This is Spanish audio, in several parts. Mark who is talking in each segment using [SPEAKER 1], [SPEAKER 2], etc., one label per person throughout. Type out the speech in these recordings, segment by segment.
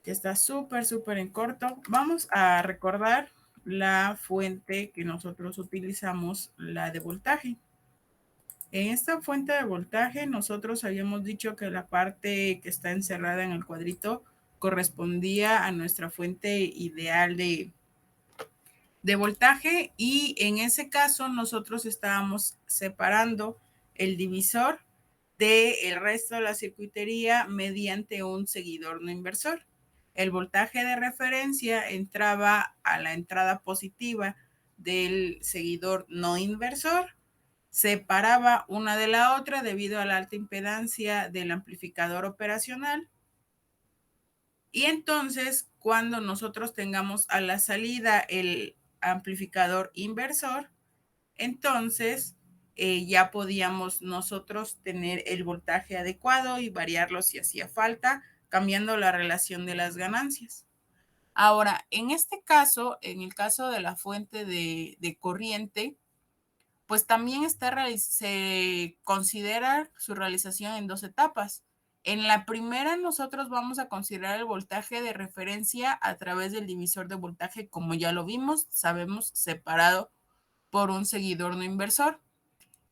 [SPEAKER 1] que está súper en corto. Vamos a recordar la fuente que nosotros utilizamos, la de voltaje. En esta fuente de voltaje nosotros habíamos dicho que la parte que está encerrada en el cuadrito correspondía a nuestra fuente ideal de voltaje, y en ese caso nosotros estábamos separando el divisor del resto de la circuitería mediante un seguidor no inversor. El voltaje de referencia entraba a la entrada positiva del seguidor no inversor, separaba una de la otra debido a la alta impedancia del amplificador operacional, y entonces cuando nosotros tengamos a la salida el amplificador inversor, entonces ya podíamos nosotros tener el voltaje adecuado y variarlo si hacía falta, cambiando la relación de las ganancias. Ahora, en este caso, en el caso de la fuente de corriente, pues también se considera su realización en dos etapas. En la primera, nosotros vamos a considerar el voltaje de referencia a través del divisor de voltaje, como ya lo vimos, sabemos, separado por un seguidor no inversor.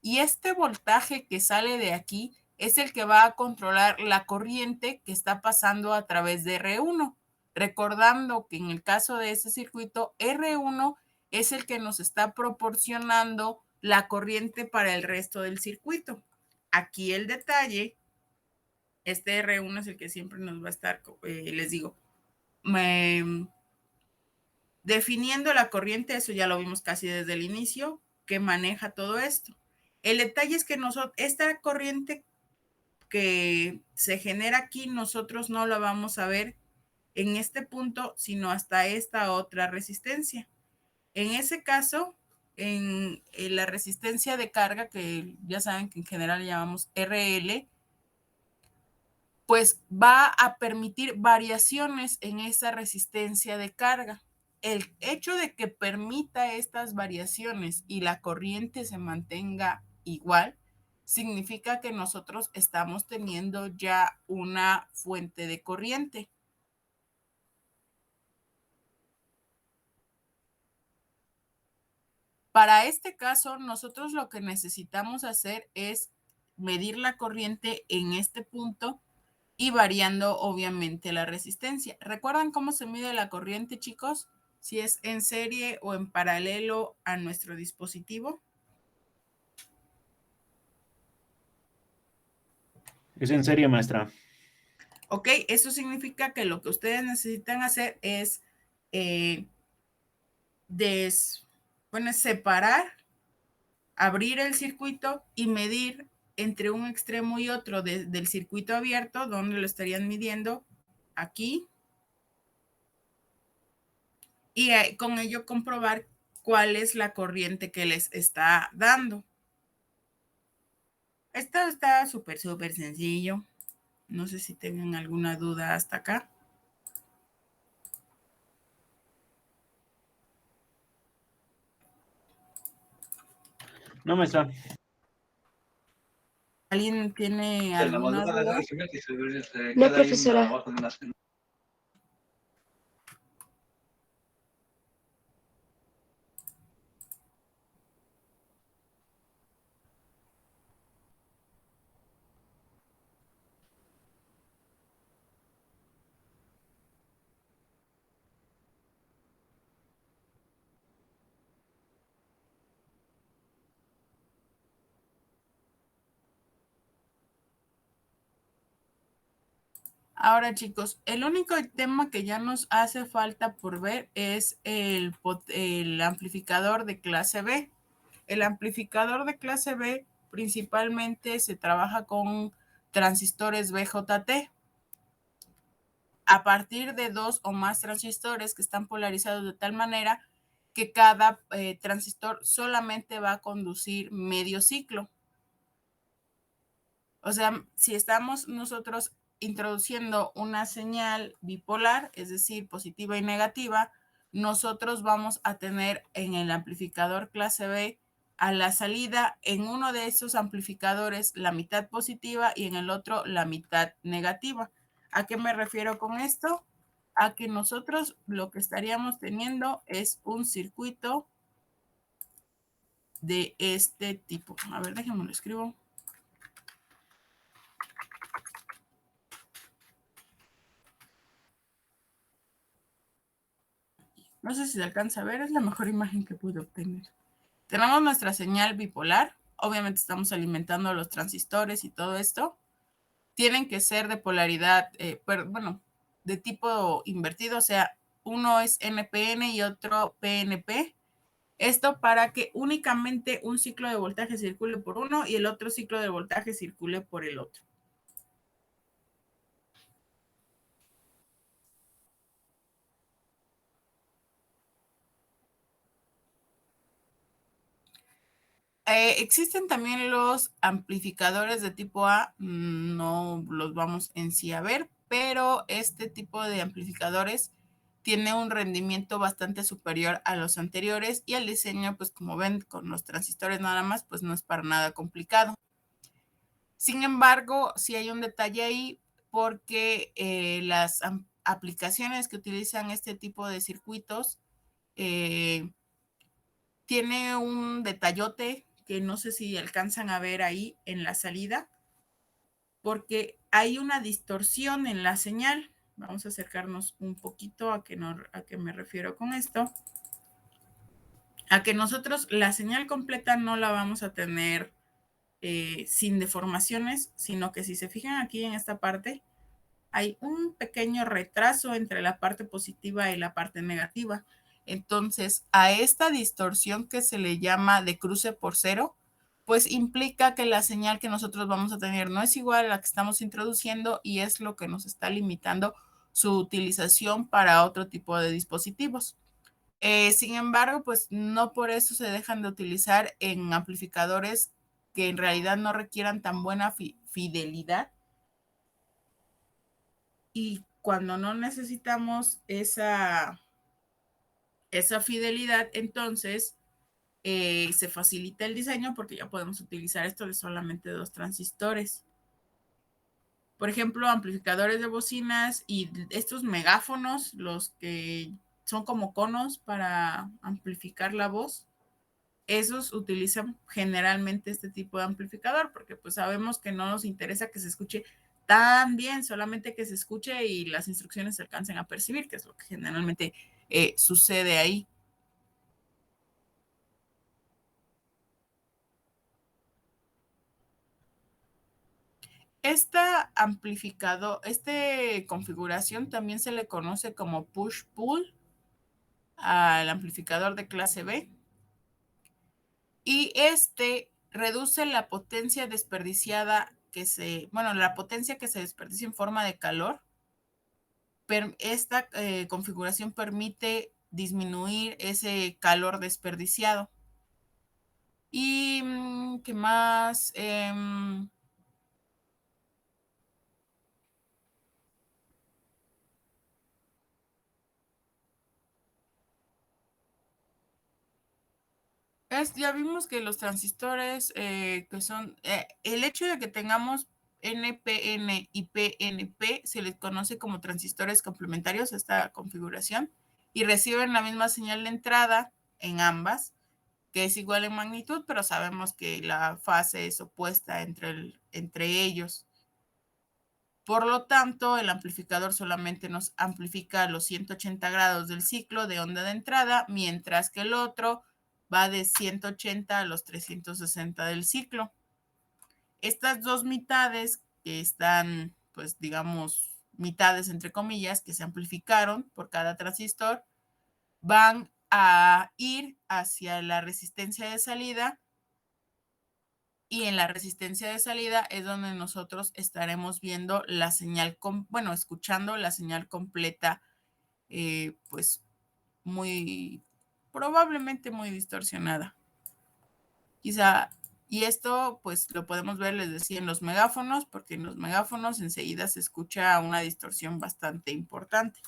[SPEAKER 1] Y este voltaje que sale de aquí es el que va a controlar la corriente que está pasando a través de R1. Recordando que en el caso de ese circuito, R1 es el que nos está proporcionando la corriente para el resto del circuito. Aquí el detalle, este R1 es el que siempre nos va a estar, les digo, definiendo la corriente. Eso ya lo vimos casi desde el inicio, que maneja todo esto. El detalle es que esta corriente que se genera aquí, nosotros no la vamos a ver en este punto, sino hasta esta otra resistencia. En ese caso, en la resistencia de carga, que ya saben que en general llamamos RL, pues va a permitir variaciones en esa resistencia de carga. El hecho de que permita estas variaciones y la corriente se mantenga igual, significa que nosotros estamos teniendo ya una fuente de corriente. Para este caso, nosotros lo que necesitamos hacer es medir la corriente en este punto y variando obviamente la resistencia. ¿Recuerdan cómo se mide la corriente, chicos? Si es en serie o en paralelo a nuestro dispositivo.
[SPEAKER 2] Es en serie, maestra.
[SPEAKER 1] Ok, eso significa que lo que ustedes necesitan hacer es separar, abrir el circuito y medir entre un extremo y otro del circuito abierto, donde lo estarían midiendo aquí, y con ello comprobar cuál es la corriente que les está dando. Esto está súper sencillo. No sé si tengan alguna duda hasta acá.
[SPEAKER 2] No, maestra.
[SPEAKER 1] ¿Alguien tiene alguna duda?
[SPEAKER 3] No, profesora.
[SPEAKER 1] Ahora, chicos, el único tema que ya nos hace falta por ver es el amplificador de clase B. El amplificador de clase B principalmente se trabaja con transistores BJT. A partir de 2 o más transistores que están polarizados de tal manera que cada transistor solamente va a conducir medio ciclo. O sea, si estamos nosotros introduciendo una señal bipolar, es decir, positiva y negativa, nosotros vamos a tener en el amplificador clase B a la salida en uno de esos amplificadores la mitad positiva y en el otro la mitad negativa. ¿A qué me refiero con esto? a que nosotros lo que estaríamos teniendo es un circuito de este tipo. A ver, déjenme lo escribo. No sé si se alcanza a ver, es la mejor imagen que pude obtener. Tenemos nuestra señal bipolar. Obviamente estamos alimentando los transistores y todo esto. Tienen que ser de polaridad, bueno, de tipo invertido, o sea, uno es NPN y otro PNP. Esto para que únicamente un ciclo de voltaje circule por uno y el otro ciclo de voltaje circule por el otro. Existen también los amplificadores de tipo A, no los vamos en sí a ver, pero este tipo de amplificadores tiene un rendimiento bastante superior a los anteriores y el diseño, pues como ven, con los transistores nada más, pues no es para nada complicado. Sin embargo, sí hay un detalle ahí porque las aplicaciones que utilizan este tipo de circuitos tiene un detallote que no sé si alcanzan a ver ahí en la salida, porque hay una distorsión en la señal. Vamos a acercarnos un poquito a qué me refiero con esto. A que nosotros la señal completa no la vamos a tener sin deformaciones, sino que si se fijan aquí en esta parte, hay un pequeño retraso entre la parte positiva y la parte negativa. Entonces, a esta distorsión que se le llama de cruce por cero, pues implica que la señal que nosotros vamos a tener no es igual a la que estamos introduciendo y es lo que nos está limitando su utilización para otro tipo de dispositivos. Sin embargo, pues no por eso se dejan de utilizar en amplificadores que en realidad no requieran tan buena fidelidad. Y cuando no necesitamos esa fidelidad, entonces se facilita el diseño porque ya podemos utilizar esto de solamente 2 transistores. Por ejemplo, amplificadores de bocinas y estos megáfonos, los que son como conos para amplificar la voz, esos utilizan generalmente este tipo de amplificador porque pues sabemos que no nos interesa que se escuche tan bien, solamente que se escuche y las instrucciones se alcancen a percibir, que es lo que generalmente sucede ahí. Esta configuración también se le conoce como push-pull al amplificador de clase B. Y reduce la potencia desperdiciada la potencia que se desperdicia en forma de calor. Esta configuración permite disminuir ese calor desperdiciado. ¿Y qué más? Ya vimos que los transistores que son, el hecho de que tengamos NPN y PNP se les conoce como transistores complementarios a esta configuración y reciben la misma señal de entrada en ambas, que es igual en magnitud, pero sabemos que la fase es opuesta entre ellos. Por lo tanto, el amplificador solamente nos amplifica los 180 grados del ciclo de onda de entrada, mientras que el otro va de 180 a los 360 del ciclo. Estas dos mitades que están, pues digamos, mitades entre comillas, que se amplificaron por cada transistor, van a ir hacia la resistencia de salida y en la resistencia de salida es donde nosotros estaremos viendo la señal, escuchando la señal completa, pues probablemente muy distorsionada. Quizá, y esto pues lo podemos ver, les decía, en los megáfonos, porque en los megáfonos enseguida se escucha una distorsión bastante importante.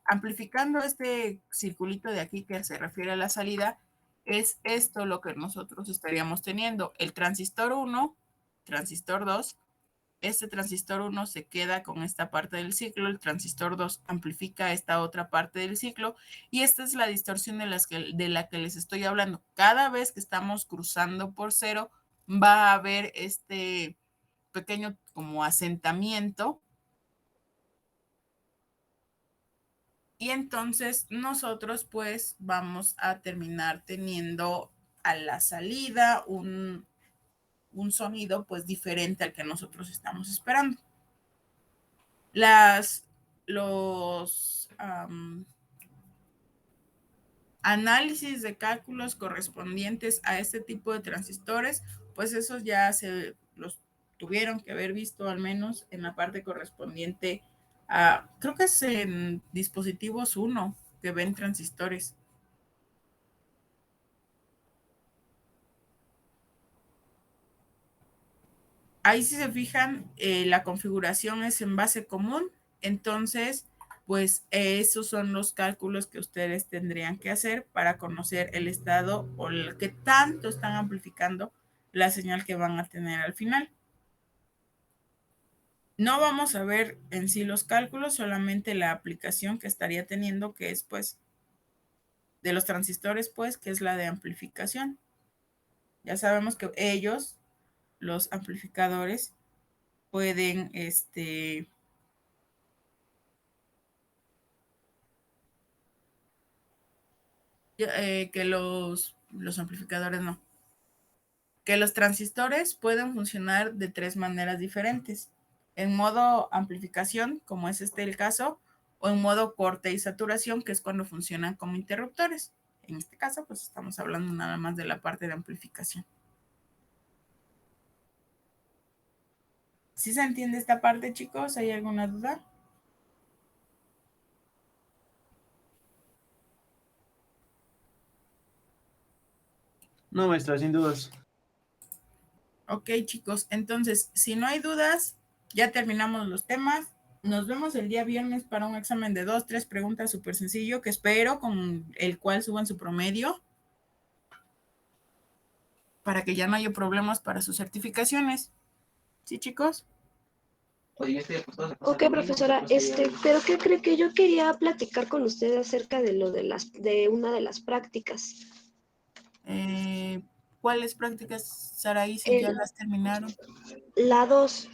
[SPEAKER 1] Amplificando este circulito de aquí que se refiere a la salida, es esto lo que nosotros estaríamos teniendo. El transistor 1, transistor 2 este transistor 1 se queda con esta parte del ciclo, el transistor 2 amplifica esta otra parte del ciclo y esta es la distorsión de la que les estoy hablando. Cada vez que estamos cruzando por 0 va a haber este pequeño como asentamiento y entonces nosotros pues vamos a terminar teniendo a la salida un sonido pues diferente al que nosotros estamos esperando. Los análisis de cálculos correspondientes a este tipo de transistores, pues esos ya se los tuvieron que haber visto al menos en la parte correspondiente a, creo que es en dispositivos 1 que ven transistores. Ahí si se fijan, la configuración es en base común, entonces pues esos son los cálculos que ustedes tendrían que hacer para conocer el estado o el que tanto están amplificando la señal que van a tener al final. No vamos a ver en sí los cálculos, solamente la aplicación que estaría teniendo, que es pues de los transistores, pues, que es la de amplificación. Ya sabemos que ellos, los amplificadores, pueden que los amplificadores no, que los transistores pueden funcionar de 3 maneras diferentes. En modo amplificación, como es el caso, o en modo corte y saturación, que es cuando funcionan como interruptores. En este caso, pues estamos hablando nada más de la parte de amplificación. ¿Sí se entiende esta parte, chicos? ¿Hay alguna duda?
[SPEAKER 2] No, maestra, sin dudas.
[SPEAKER 1] Ok, chicos, entonces, si no hay dudas, ya terminamos los temas. Nos vemos el día viernes para un examen de 2, 3 preguntas súper sencillo, que espero con el cual suban su promedio, para que ya no haya problemas para sus certificaciones. ¿Sí, chicos?
[SPEAKER 4] Ok, profesora, pero ¿qué cree que yo quería platicar con usted acerca de lo de una de las prácticas?
[SPEAKER 1] ¿Cuáles prácticas, Saraí, si ya las terminaron?
[SPEAKER 4] La 2,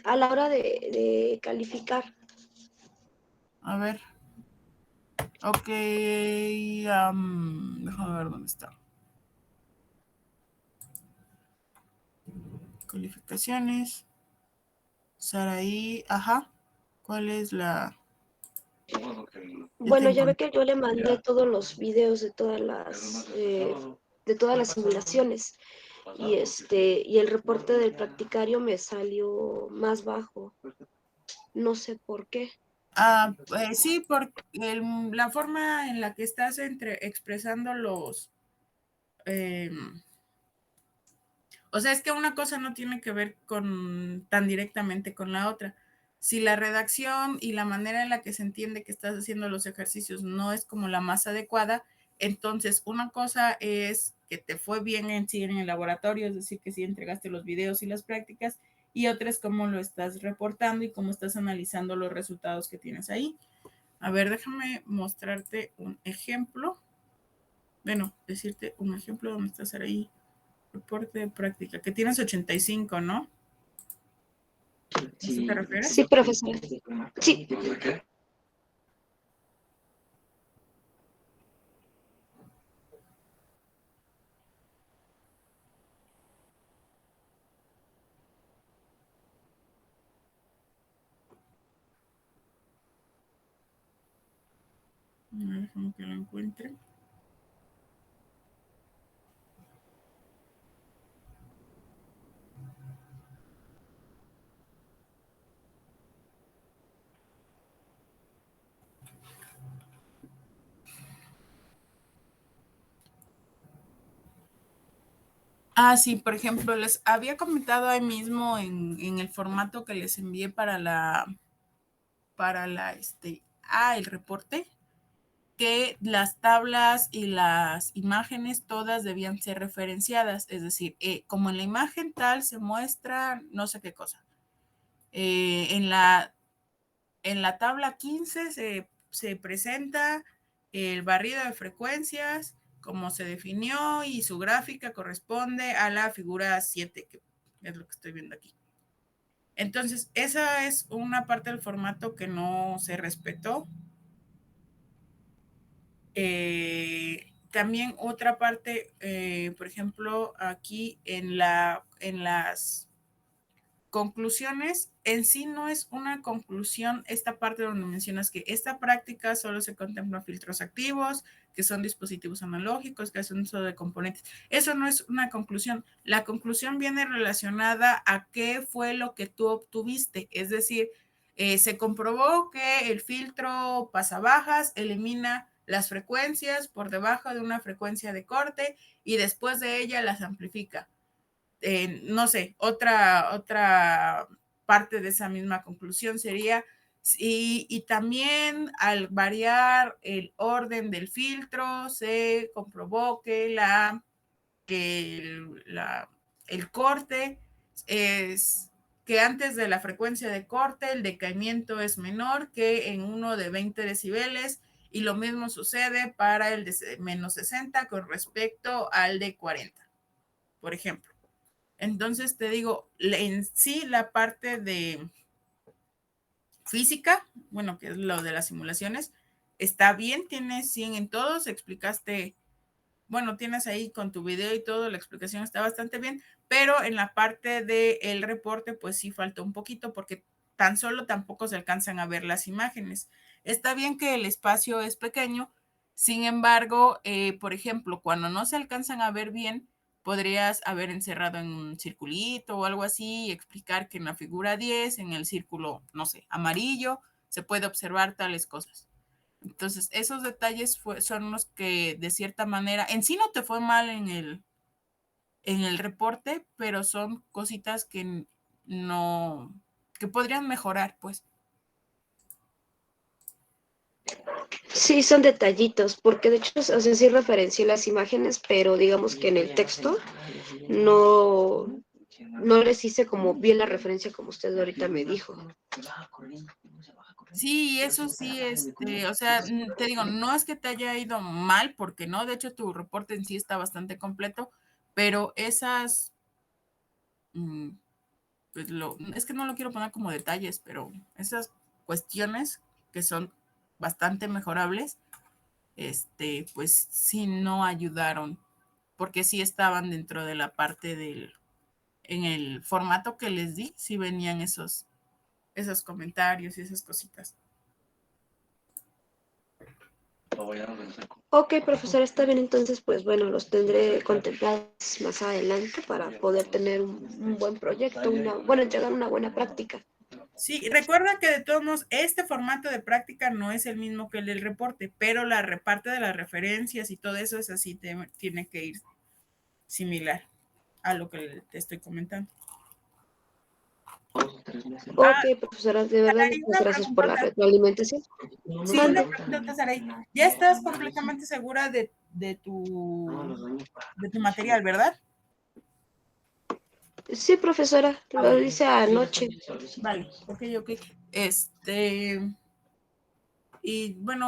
[SPEAKER 4] a la hora de calificar.
[SPEAKER 1] A ver. Ok, déjame ver dónde está. Calificaciones. Saraí, ajá. ¿Cuál es la...?
[SPEAKER 4] Bueno, ya ve que yo le mandé todos los videos de todas las simulaciones y el reporte del practicario me salió más bajo. No sé por qué.
[SPEAKER 1] Sí, porque la forma en la que estás expresando los... o sea, es que una cosa no tiene que ver tan directamente con la otra. Si la redacción y la manera en la que se entiende que estás haciendo los ejercicios no es como la más adecuada, entonces una cosa es que te fue bien en sí en el laboratorio, es decir, que sí entregaste los videos y las prácticas, y otra es cómo lo estás reportando y cómo estás analizando los resultados que tienes ahí. A ver, déjame mostrarte un ejemplo. Bueno, decirte un ejemplo donde estás ahí. Reporte de práctica, que tienes 85, ¿no? ¿A eso te refieres?
[SPEAKER 4] Sí, profesora. Sí.
[SPEAKER 1] Déjame que lo encuentre. Sí, por ejemplo, les había comentado ahí mismo en el formato que les envié para el reporte, que las tablas y las imágenes todas debían ser referenciadas, es decir, como en la imagen tal se muestra no sé qué cosa, En la tabla 15 se presenta el barrido de frecuencias, como se definió, y su gráfica corresponde a la figura 7, que es lo que estoy viendo aquí. Entonces, esa es una parte del formato que no se respetó. También otra parte, por ejemplo, aquí en las conclusiones, en sí no es una conclusión esta parte donde mencionas que esta práctica solo se contempla filtros activos, que son dispositivos analógicos, que hacen uso de componentes. Eso no es una conclusión. La conclusión viene relacionada a qué fue lo que tú obtuviste. Es decir, se comprobó que el filtro pasabajas elimina las frecuencias por debajo de una frecuencia de corte y después de ella las amplifica. No sé, otra parte de esa misma conclusión sería, y también al variar el orden del filtro, se comprobó que el corte es que antes de la frecuencia de corte el decaimiento es menor que en uno de 20 decibeles, y lo mismo sucede para el de menos 60 con respecto al de 40, por ejemplo. Entonces te digo, en sí la parte de física, bueno, que es lo de las simulaciones, está bien, tienes 100 en todos, explicaste, bueno, tienes ahí con tu video y todo, la explicación está bastante bien, pero en la parte del reporte, pues sí falta un poquito, porque tan solo tampoco se alcanzan a ver las imágenes. Está bien que el espacio es pequeño, sin embargo, por ejemplo, cuando no se alcanzan a ver bien, podrías haber encerrado en un circulito o algo así y explicar que en la figura 10, en el círculo, no sé, amarillo, se puede observar tales cosas. Entonces, esos detalles son los que de cierta manera, en sí no te fue mal en el reporte, pero son cositas que no, que podrían mejorar, pues.
[SPEAKER 4] Sí, son detallitos, porque de hecho, o sea, sí referencié las imágenes, pero digamos que en el texto no les hice como bien la referencia como usted ahorita me dijo.
[SPEAKER 1] Sí, eso sí, o sea, te digo, no es que te haya ido mal, porque no, de hecho tu reporte en sí está bastante completo, pero esas, pues es que no lo quiero poner como detalles, pero esas cuestiones que son bastante mejorables, pues sí no ayudaron, porque sí estaban dentro de la parte en el formato que les di, sí venían esos comentarios y esas cositas.
[SPEAKER 4] Ok, profesor, está bien, entonces, pues bueno, los tendré contemplados más adelante para poder tener un buen proyecto, entregar una buena práctica.
[SPEAKER 1] Sí, recuerda que de todos modos, este formato de práctica no es el mismo que el del reporte, pero la parte de las referencias y todo eso es así, tiene que ir similar a lo que te estoy comentando.
[SPEAKER 4] Ok, profesora, de verdad, muchas gracias por la retroalimentación.
[SPEAKER 1] Sí, una pregunta, Saray. Ya estás completamente segura de tu material, ¿verdad?
[SPEAKER 4] Sí, profesora, lo hice anoche.
[SPEAKER 1] Vale, ok. Y bueno,